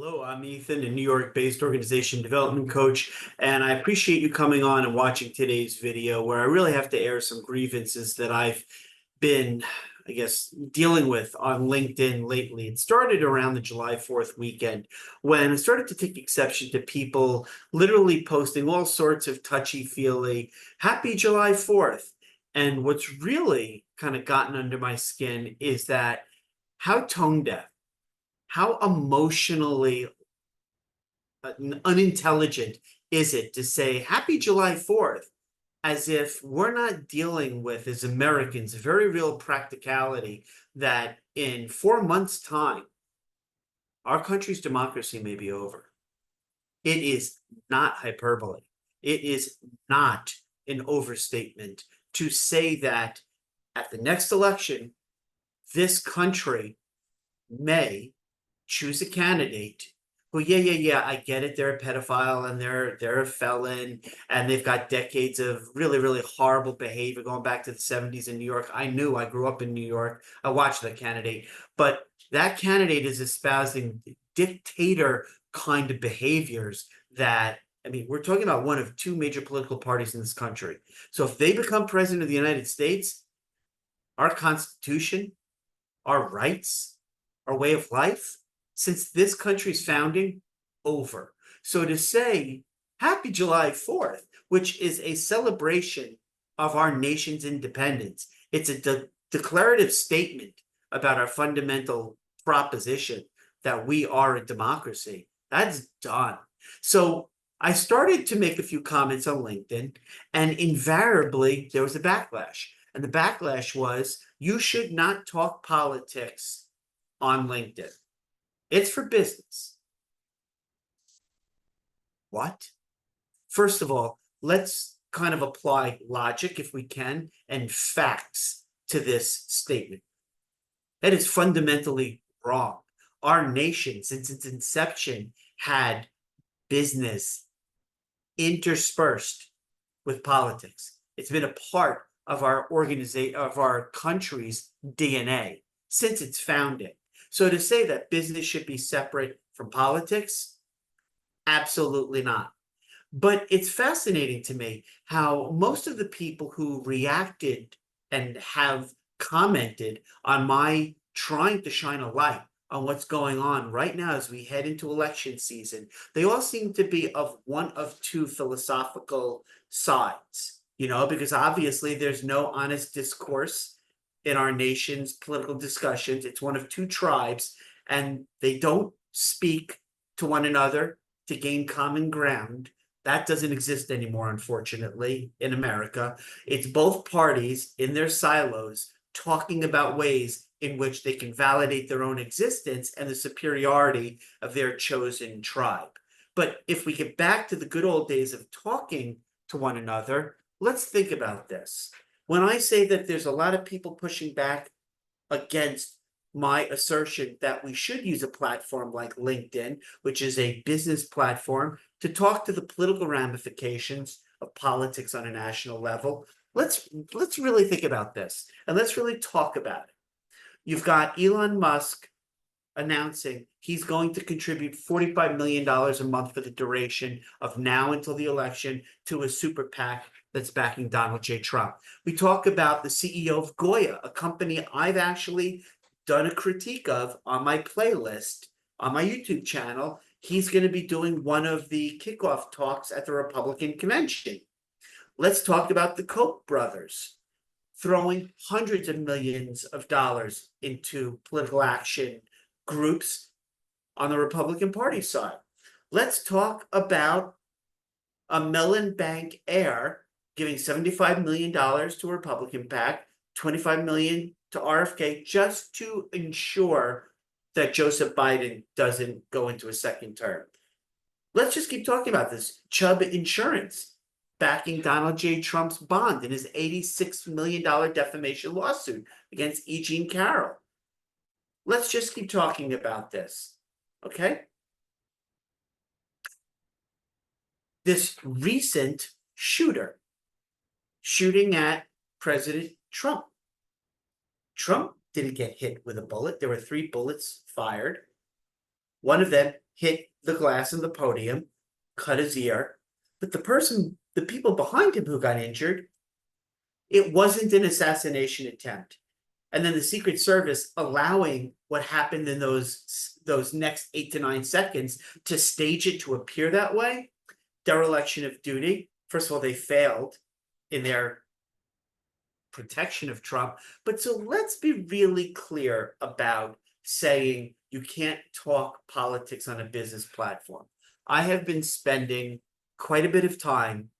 Hello, I'm Ethan, a New York-based organization development coach, and I appreciate you coming on and watching today's video where I really have to air some grievances that I've been, I guess, dealing with on LinkedIn lately. It started around the July 4th weekend when I started to take exception to people literally posting all sorts of touchy-feely, happy July 4th. And what's really kind of gotten under my skin is that how tone deaf, how emotionally unintelligent is it to say happy July 4th as if we're not dealing with, as Americans, very real practicality that in 4 months' time, our country's democracy may be over. It is not hyperbole. It is not an overstatement to say that at the next election, this country may choose a candidate who, yeah, I get it. They're a pedophile and they're a felon and they've got decades of really, really horrible behavior going back to the 70s in New York. I grew up in New York. I watched that candidate, but that candidate is espousing dictator kind of behaviors that, I mean, we're talking about one of two major political parties in this country. So if they become president of the United States, our Constitution, our rights, our way of life, since this country's founding, over. So to say happy July 4th, which is a celebration of our nation's independence, it's a declarative statement about our fundamental proposition that we are a democracy. That's done. So I started to make a few comments on LinkedIn, and invariably there was a backlash. And the backlash was, you should not talk politics on LinkedIn. It's for business. What? First of all, let's kind of apply logic, if we can, and facts to this statement. That is fundamentally wrong. Our nation, since its inception, had business interspersed with politics. It's been a part of our organization, of our country's DNA since its founding. So to say that business should be separate from politics, absolutely not. But it's fascinating to me how most of the people who reacted and have commented on my trying to shine a light on what's going on right now as we head into election season, they all seem to be of one of two philosophical sides, because obviously there's no honest discourse in our nation's political discussions. It's one of two tribes, and they don't speak to one another to gain common ground. That doesn't exist anymore, unfortunately, in America. It's both parties in their silos talking about ways in which they can validate their own existence and the superiority of their chosen tribe. But if we get back to the good old days of talking to one another, let's think about this. When I say that there's a lot of people pushing back against my assertion that we should use a platform like LinkedIn, which is a business platform, to talk to the political ramifications of politics on a national level, let's really think about this and let's really talk about it. You've got Elon Musk announcing he's going to contribute $45 million a month for the duration of now until the election to a super PAC that's backing Donald J. Trump. We talk about the CEO of Goya, a company I've actually done a critique of on my playlist on my YouTube channel. He's going to be doing one of the kickoff talks at the Republican convention. Let's talk about the Koch brothers throwing hundreds of millions of dollars into political action groups on the Republican Party side. Let's talk about a Mellon Bank heir giving $75 million to a Republican PAC, $25 million to RFK, just to ensure that Joseph Biden doesn't go into a second term. Let's just keep talking about this. Chubb Insurance backing Donald J. Trump's bond in his $86 million defamation lawsuit against E. Jean Carroll. Let's just keep talking about this, okay? This recent shooting at President Trump. Trump didn't get hit with a bullet. There were 3 bullets fired. One of them hit the glass in the podium, cut his ear, but the people behind him who got injured, it wasn't an assassination attempt. And then the Secret Service allowing what happened in those next 8 to 9 seconds to stage it to appear that way, dereliction of duty. First of all, they failed in their protection of Trump. But so let's be really clear about saying you can't talk politics on a business platform. I have been spending quite a bit of time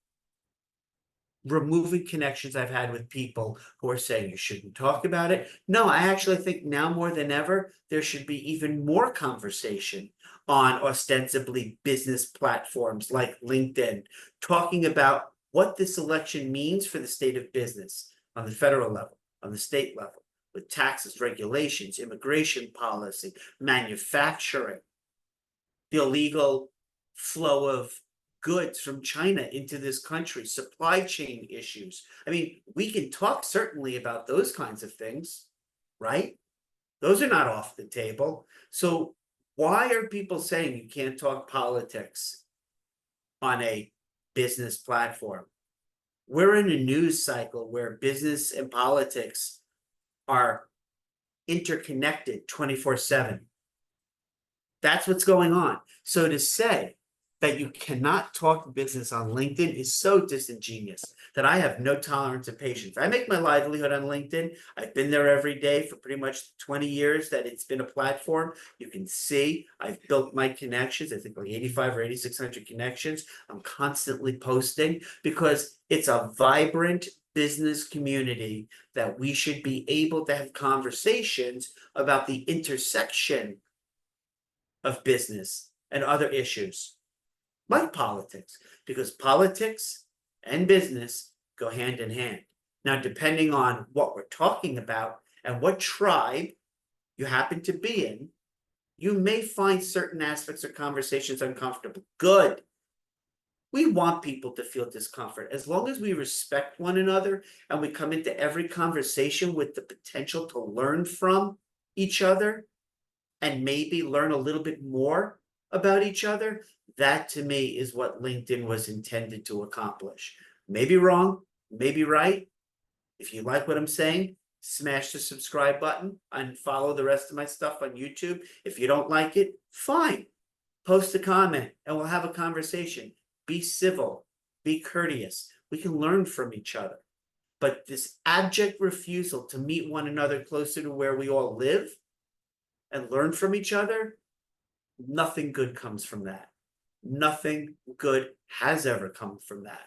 removing connections I've had with people who are saying you shouldn't talk about it. No, I actually think now more than ever, there should be even more conversation on ostensibly business platforms like LinkedIn, talking about what this election means for the state of business on the federal level, on the state level, with taxes, regulations, immigration policy, manufacturing, the illegal flow of goods from China into this country, supply chain issues. I mean, we can talk certainly about those kinds of things, right? Those are not off the table. So why are people saying you can't talk politics on a business platform? We're in a news cycle where business and politics are interconnected 24/7. That's what's going on. So to say that you cannot talk business on LinkedIn is so disingenuous that I have no tolerance of patience. I make my livelihood on LinkedIn. I've been there every day for pretty much 20 years that it's been a platform. You can see I've built my connections. I think like 85 or 8,600 connections. I'm constantly posting because it's a vibrant business community that we should be able to have conversations about the intersection of business and other issues like politics, because politics and business go hand in hand. Now, depending on what we're talking about and what tribe you happen to be in, you may find certain aspects of conversations uncomfortable. Good. We want people to feel discomfort. As long as we respect one another and we come into every conversation with the potential to learn from each other and maybe learn a little bit more about each other, that to me is what LinkedIn was intended to accomplish. Maybe wrong, maybe right. If you like what I'm saying, smash the subscribe button and follow the rest of my stuff on YouTube. If you don't like it, fine. Post a comment and we'll have a conversation. Be civil, be courteous. We can learn from each other. But this abject refusal to meet one another closer to where we all live and learn from each other, nothing good comes from that. Nothing good has ever come from that.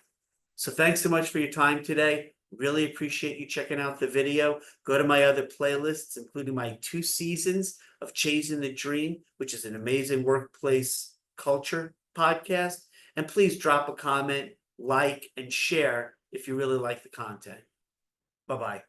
So thanks so much for your time today. Really appreciate you checking out the video. Go to my other playlists, including my 2 seasons of Chasing the Dream, which is an amazing workplace culture podcast. And please drop a comment, like, and share if you really like the content. Bye-bye.